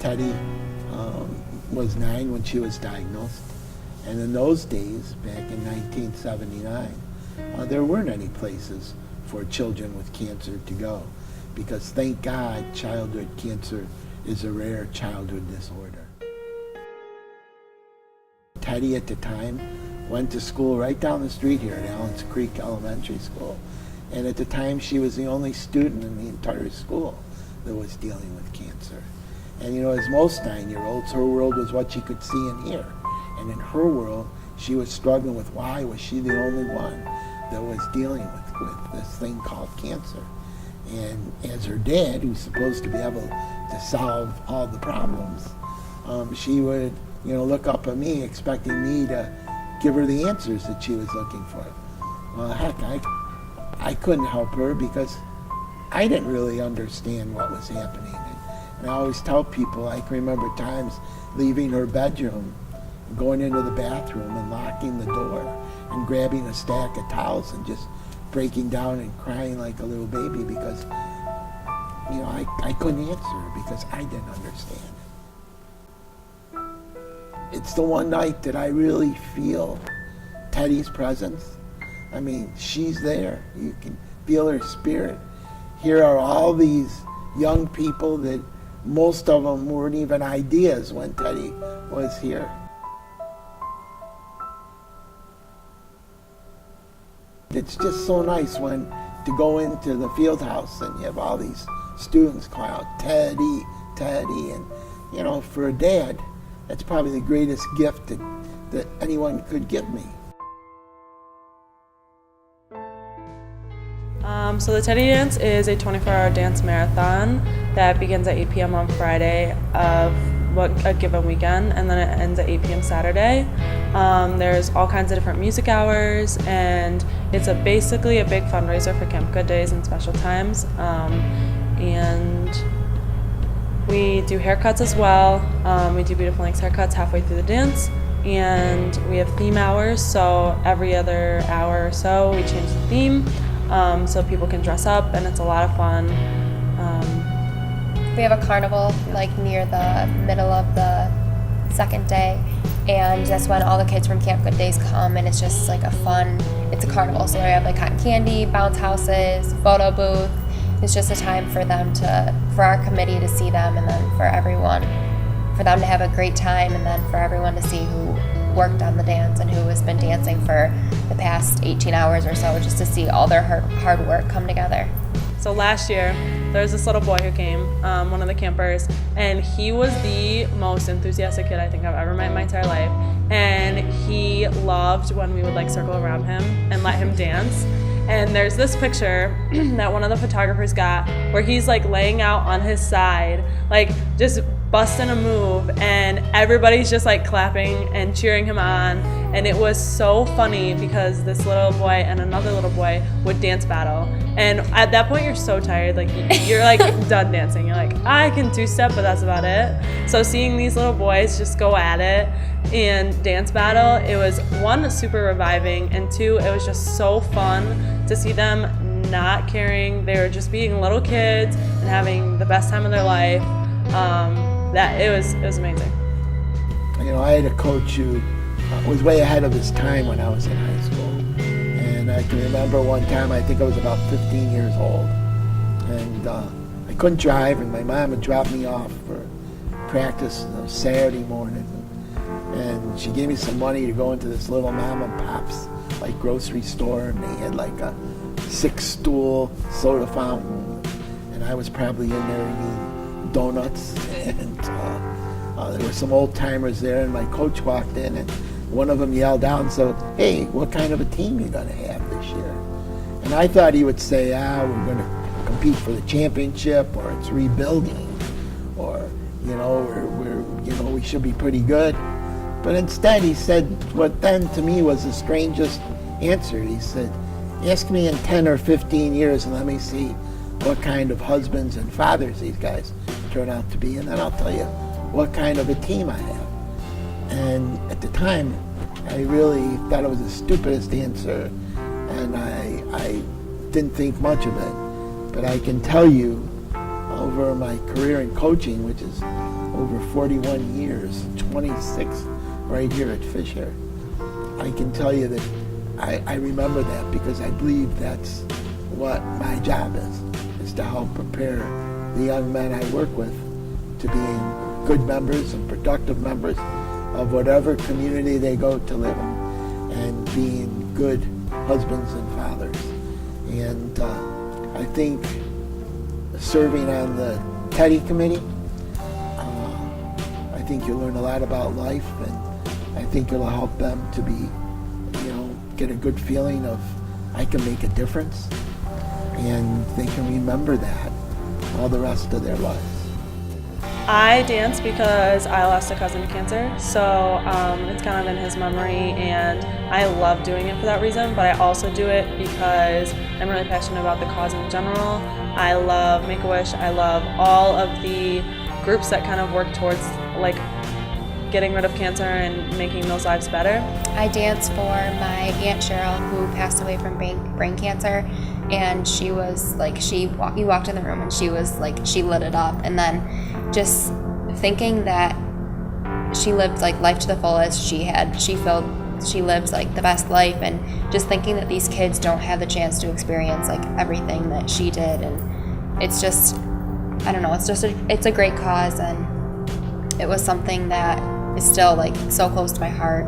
Teddi was 9 when she was diagnosed. And in those days, back in 1979, there weren't any places for children with cancer to go, because thank God childhood cancer is a rare childhood disorder. Teddi at the time went to school right down the street here at Allens Creek Elementary School. And at the time she was the only student in the entire school that was dealing with cancer. And as most 9-year-olds, her world was what she could see and hear. And in her world, she was struggling with why was she the only one that was dealing with this thing called cancer. And as her dad, who's supposed to be able to solve all the problems, she would look up at me expecting me to give her the answers that she was looking for. Well, heck, I couldn't help her because I didn't really understand what was happening. And I always tell people, I can remember times leaving her bedroom, going into the bathroom and locking the door and grabbing a stack of towels and just breaking down and crying like a little baby because, I couldn't answer her because I didn't understand. It's the one night that I really feel Teddi's presence. I mean, she's there. You can feel her spirit. Here are all these young people that most of them weren't even ideas when Teddi was here. It's just so nice to go into the field house and you have all these students call out, Teddi, Teddi, and for a dad, that's probably the greatest gift that anyone could give me. So the Teddi Dance is a 24-hour dance marathon that begins at 8 p.m. on Friday of a given weekend, and then it ends at 8 p.m. Saturday. There's all kinds of different music hours, and it's basically a big fundraiser for Camp Good Days and special times. And we do haircuts as well. We do Beautiful Lengths haircuts halfway through the dance, and we have theme hours, so every other hour or so we change the theme so people can dress up, and it's a lot of fun. We have a carnival near the middle of the second day, and that's when all the kids from Camp Good Days come, and it's just it's a carnival. So we have cotton candy, bounce houses, photo booth. It's just a time for our committee to see them, and then for them to have a great time, and then for everyone to see who worked on the dance and who has been dancing for the past 18 hours or so, just to see all their hard work come together. So last year, there was this little boy who came, one of the campers, and he was the most enthusiastic kid I think I've ever met in my entire life. And he loved when we would circle around him and let him dance. And there's this picture that one of the photographers got where he's laying out on his side, just busting a move, and everybody's just clapping and cheering him on. And it was so funny because this little boy and another little boy would dance battle. And at that point you're so tired, you're done dancing. You're I can two-step, but that's about it. So seeing these little boys just go at it and dance battle, it was one, super reviving, and two, it was just so fun to see them not caring. They were just being little kids and having the best time of their life. That it was amazing. I had a coach who was way ahead of his time when I was in high school. And I can remember one time, I think I was about 15 years old, and I couldn't drive, and my mom would drop me off for practice on Saturday morning. And she gave me some money to go into this little mom and pop's grocery store, and they had a 6-stool soda fountain, and I was probably in there eating donuts, and there were some old timers there, and my coach walked in, and one of them yelled out and said, "Hey, what kind of a team you gonna have this year?" And I thought he would say, we're gonna compete for the championship, or it's rebuilding, or we should be pretty good. But instead he said what then to me was the strangest answer. He said, "Ask me in 10 or 15 years and let me see what kind of husbands and fathers these guys turn out to be, and then I'll tell you what kind of a team I have." And at the time, I really thought it was the stupidest answer, and I didn't think much of it. But I can tell you, over my career in coaching, which is a over 41 years, 26 right here at Fisher. I can tell you that I remember that because I believe that's what my job is to help prepare the young men I work with to being good members and productive members of whatever community they go to live in, and being good husbands and fathers. And I think serving on the Teddi committee, I think you'll learn a lot about life, and I think it'll help them to be, get a good feeling of I can make a difference, and they can remember that all the rest of their lives. I dance because I lost a cousin to cancer, so it's kind of in his memory, and I love doing it for that reason, but I also do it because I'm really passionate about the cause in general. I love Make-A-Wish. I love all of the groups that kind of work towards getting rid of cancer and making those lives better. I dance for my Aunt Cheryl, who passed away from brain cancer, and she was you walked in the room and she was she lit it up. And then just thinking that she lived life to the fullest, she lived the best life, and just thinking that these kids don't have the chance to experience everything that she did. And it's just, I don't know, it's a great cause, and it was something that is still so close to my heart.